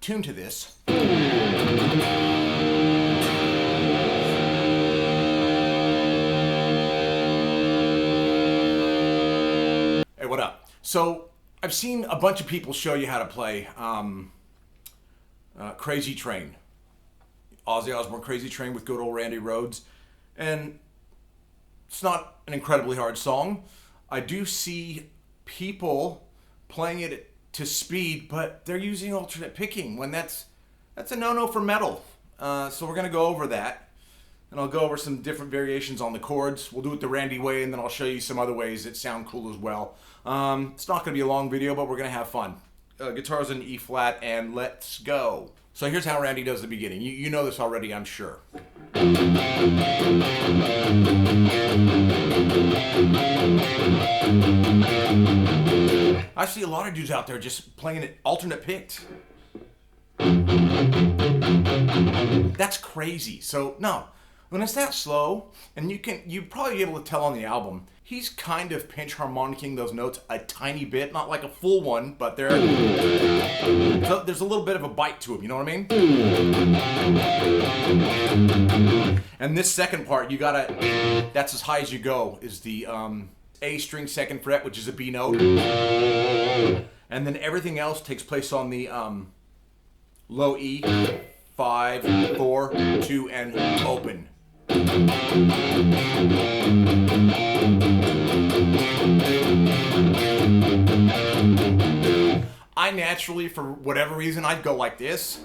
tune to this. Hey, what up? So I've seen a bunch of people show you how to play Crazy Train. Ozzy Osbourne Crazy Train with good old Randy Rhoads. And it's not an incredibly hard song. I do see people playing it to speed, but they're using alternate picking when that's a no-no for metal. So we're gonna go over that, and I'll go over some different variations on the chords. We'll do it the Randy way, and then I'll show you some other ways that sound cool as well. It's not gonna be a long video, but we're gonna have fun. Guitars in E flat, and let's go. So here's how Randy does the beginning. You know this already, I'm sure. I see a lot of dudes out there just playing it alternate picked. That's crazy. So no, when it's that slow, and you probably be able to tell on the album, he's kind of pinch harmonicking those notes a tiny bit, not like a full one, but there's a little bit of a bite to him, you know what I mean? And this second part, that's as high as you go, is the A string second fret, which is a B note. And then everything else takes place on the low E, 5, 4, 2, and open. I naturally, for whatever reason, I'd go like this.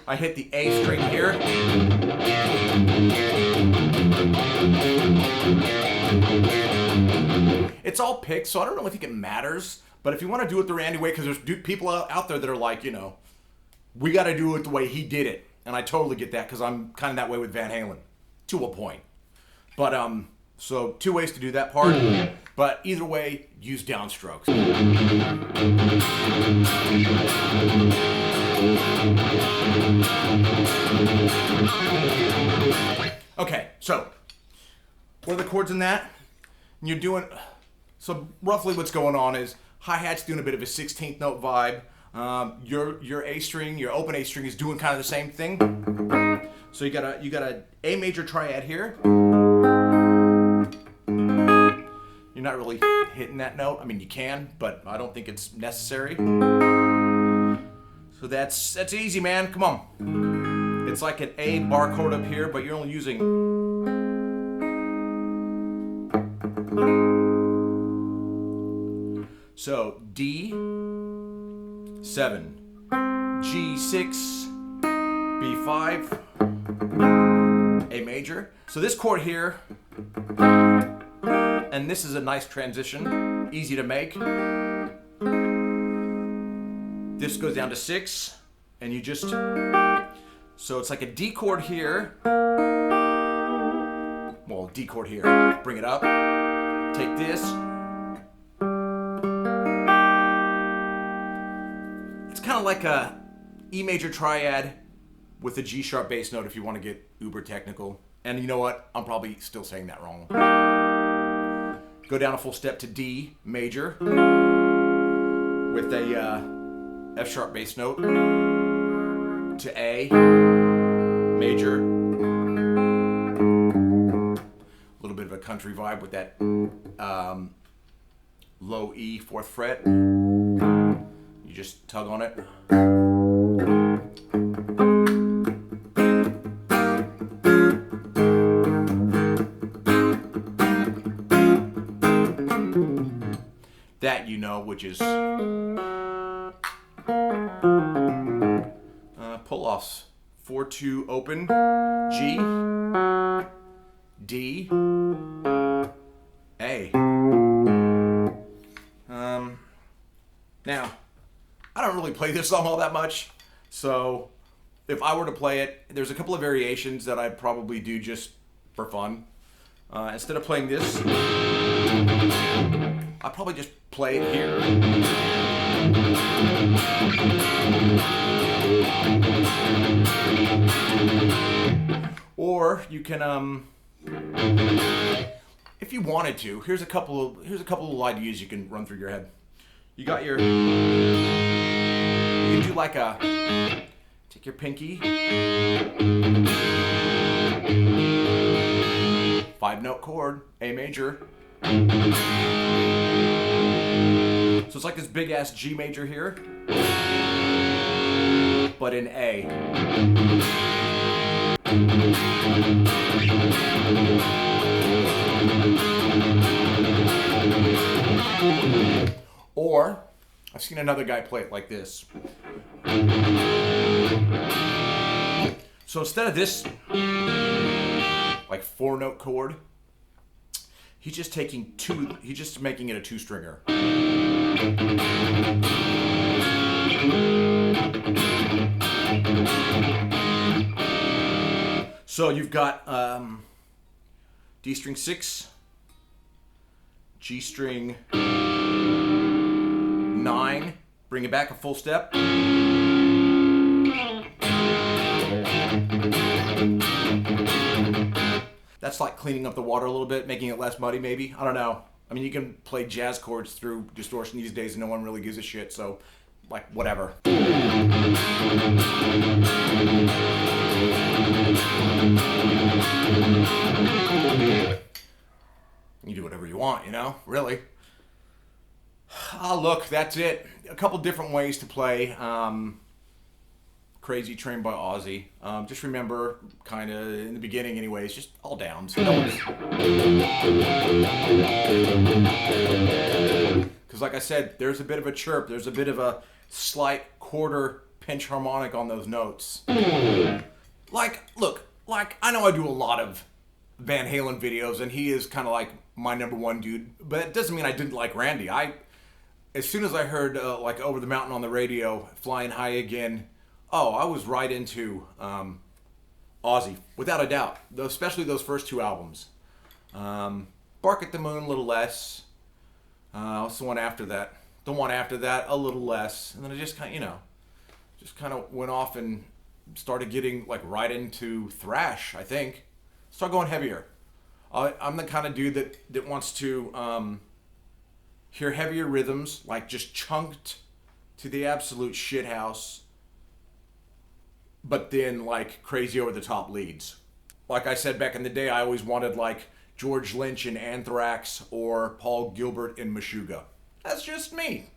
I hit the A string here. It's all picked, so I don't really think it matters. But if you want to do it the Randy way, because there's people out there that are like, we got to do it the way he did it. And I totally get that, because I'm kind of that way with Van Halen, to a point. But, so 2 ways to do that part. But either way, use downstrokes. Okay, so what are the chords in that? And you're doing, so roughly what's going on is hi-hat's doing a bit of a 16th note vibe. Your A string, your open A string is doing kind of the same thing. So you got a A major triad here. You're not really hitting that note. I mean, you can, but I don't think it's necessary. So that's easy, man. Come on. It's like an A bar chord up here, but you're only using. So D, 7, G6, B5, A major. So this chord here, and this is a nice transition, easy to make. This goes down to 6, and you just, so it's like a D chord here. Well, D chord here, bring it up, take this. It's kind of like a E major triad with a G sharp bass note if you want to get uber technical. And you know what? I'm probably still saying that wrong. Go down a full step to D major with a F sharp bass note to A major. A little bit of a country vibe with that low E 4th fret. You just tug on it. That which is pull-offs. 4-2 open, G, D, A. Now, I don't really play this song all that much, so if I were to play it, there's a couple of variations that I'd probably do just for fun. Instead of playing this, I'd probably just play it here. Or you can, if you wanted to, here's a couple of ideas you can run through your head. You got your do like a, take your pinky, 5-note chord, A major. So it's like this big ass G major here, but in A. Or, I've seen another guy play it like this. So instead of this, like 4-note chord, he's just taking he's just making it a 2-stringer. So you've got D string 6, G string 9, bring it back a full step. That's like cleaning up the water a little bit, making it less muddy maybe. I don't know. I mean, you can play jazz chords through distortion these days and no one really gives a shit, so like whatever. You do whatever you want, you know, really. Ah, look, that's it. A couple different ways to play Crazy Train by Ozzy. Just remember, kind of in the beginning anyways, just all downs. Because like I said, there's a bit of a chirp, there's a bit of a slight quarter pinch harmonic on those notes. Like, look, like I know I do a lot of Van Halen videos and he is kind of like my #1 dude, but it doesn't mean I didn't like Randy. As soon as I heard like Over the Mountain on the radio, Flying High Again, I was right into Ozzy, without a doubt. Especially those first 2 albums. Bark at the Moon, a little less. What's the one after that? The one after that, a little less. And then I just kind of, just kind of went off and started getting like right into thrash, I think. Start going heavier. I'm the kind of dude that wants to hear heavier rhythms, like just chunked to the absolute shithouse, but then like crazy over the top leads. Like I said back in the day, I always wanted like George Lynch in Anthrax or Paul Gilbert in Meshuggah. That's just me.